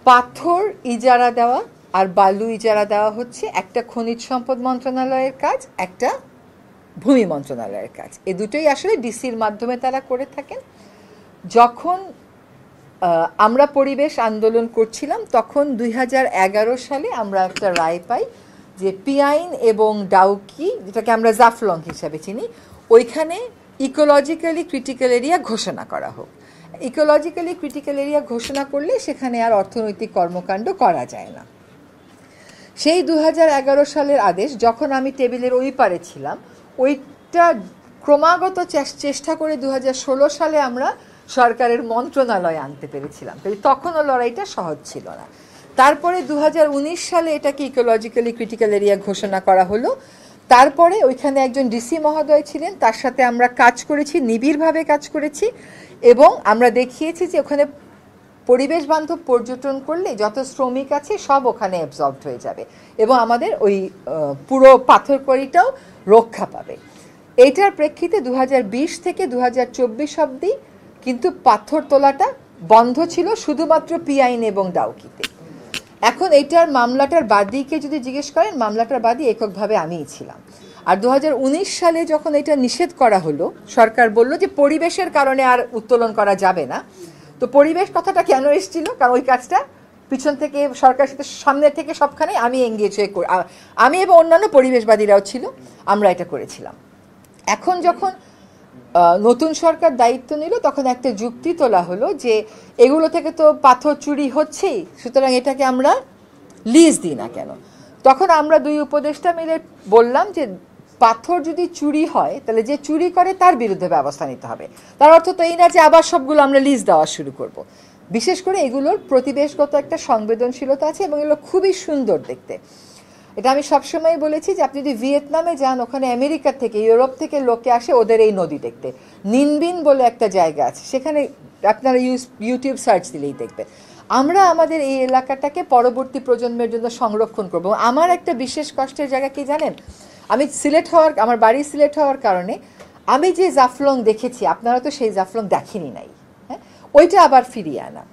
পাথর ইজারা দেওয়া আর বালু ইজারা দেওয়া হচ্ছে একটা খনিজ সম্পদ মন্ত্রণালয়ের কাজ, একটা ভূমি মন্ত্রণালয়ের কাজ। এ দুটোই আসলে ডিসির মাধ্যমে তারা করে থাকেন। যখন আমরা পরিবেশ আন্দোলন করছিলাম তখন 2011 সালে আমরা একটা রায় পাই যে পিয়াইন এবং ডাউকি, যেটাকে আমরা জাফলং হিসাবে চিনি, ওইখানে ইকোলজিক্যালি ক্রিটিক্যাল এরিয়া ঘোষণা করা হোক। ইকোলজিক্যালি ক্রিটিক্যাল এরিয়া ঘোষণা করলে সেখানে আর অর্থনৈতিক কর্মকাণ্ড করা যায় না। সেই 2011 সালের আদেশ যখন আমি টেবিলের ওই পারে ছিলাম, ওইটা ক্রমাগত চেষ্টা করে 2016 সালে আমরা সরকারের মন্ত্রণালয়ে আনতে পেরেছিলাম। তখনও লড়াইটা সহজ ছিল না। তারপরে 2019 সালে এটাকে ইকোলজিক্যালি ক্রিটিক্যাল এরিয়া ঘোষণা করা হলো। তারপরে ওইখানে একজন ডিসি মহোদয় ছিলেন, তার সাথে আমরা কাজ করেছি, নিবিড়ভাবে কাজ করেছি, এবং আমরা দেখিয়েছি যে ওখানে পরিবেশ বান্ধব পর্যটন করলে যত শ্রমিক আছে সব ওখানে অ্যাবজর্বড হয়ে যাবে এবং আমাদের ওই পুরো পাথরকুয়ারিটাও রক্ষা পাবে। এইটার প্রেক্ষিতে 2020 থেকে 2024 অবধি কিন্তু পাথর তোলাটা বন্ধ ছিল শুধুমাত্র পিয়াইন এবং ডাউকিতে। এখন এইটার মামলাটার বাদীকে যদি জিজ্ঞেস করেন, মামলাটার বাদী এককভাবে আমিই ছিলাম। আর 2019 সালে যখন এটা নিষেধ করা হলো, সরকার বলল যে পরিবেশের কারণে আর উত্তোলন করা যাবে না। তো পরিবেশ কথাটা কেন এসেছিল? কারণ ওই কাজটা পিছন থেকে সরকারের সাথে সামনে থেকে সবখানে আমি এঙ্গেজ হয়ে আমি এবং অন্যান্য পরিবেশবাদীরাও ছিল, আমরা এটা করেছিলাম। এখন যখন নতুন সরকার দায়িত্ব নিল তখন একটা যুক্তি তোলা হলো যে এগুলো থেকে তো পাথর চুরি হচ্ছেই, সুতরাং এটাকে আমরা লিজ দিই না কেন। তখন আমরা দুই উপদেষ্টা মিলে বললাম যে পাথর যদি চুরি হয় তাহলে যে চুরি করে তার বিরুদ্ধে ব্যবস্থা নিতে হবে। তার অর্থ তো এই না যে আবার সবগুলো আমরা লিজ দেওয়া শুরু করব। বিশেষ করে এগুলোর প্রতিবেশগত একটা সংবেদনশীলতা আছে এবং এগুলো খুবই সুন্দর দেখতে। এটা আমি সবসময় বলেছি যে আপনি যদি ভিয়েতনামে যান, ওখানে আমেরিকা থেকে ইউরোপ থেকে লোকে আসে ওদের এই নদী দেখতে। নিনবিন বলে একটা জায়গা আছে, সেখানে আপনারা ইউটিউব সার্চ দিলেই দেখবেন। আমরা আমাদের এই এলাকাটাকে পরবর্তী প্রজন্মের জন্য সংরক্ষণ করব। আমার একটা বিশেষ কষ্টের জায়গা কি জানেন? আমার বাড়ি সিলেট হওয়ার কারণে আমি যে জাফলং দেখেছি, আপনারা তো সেই জাফলং দেখেনি নাই, হ্যাঁ, ওইটা আবার ফিরিয়ে আনা।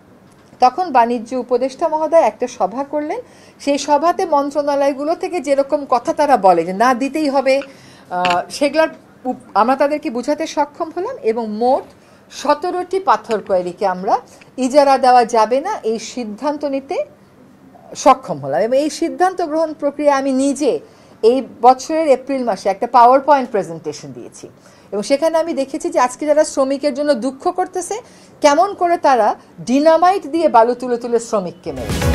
তখন বাণিজ্য উপদেষ্টা মহোদয় একটা সভা করলেন। সেই সভাতে মন্ত্রণালয়গুলো থেকে যেরকম কথা তারা বলে যে না দিতেই হবে, সেগুলোর আমরা তাদেরকে বোঝাতে সক্ষম হলাম এবং মোট 17টি পাথরকুয়ারিকে আমরা ইজারা দেওয়া যাবে না এই সিদ্ধান্ত নিতে সক্ষম হলাম। এবং এই সিদ্ধান্ত গ্রহণ প্রক্রিয়া আমি নিজে এই বছরের এপ্রিল মাসে একটা পাওয়ার পয়েন্ট প্রেজেন্টেশন দিয়েছি এবং সেখানে আমি দেখেছি যে আজকে যারা শ্রমিকের জন্য দুঃখ করতেছে, কেমন করে তারা ডিনামাইট দিয়ে বালু তুলে তুলে শ্রমিককে মেরেছে।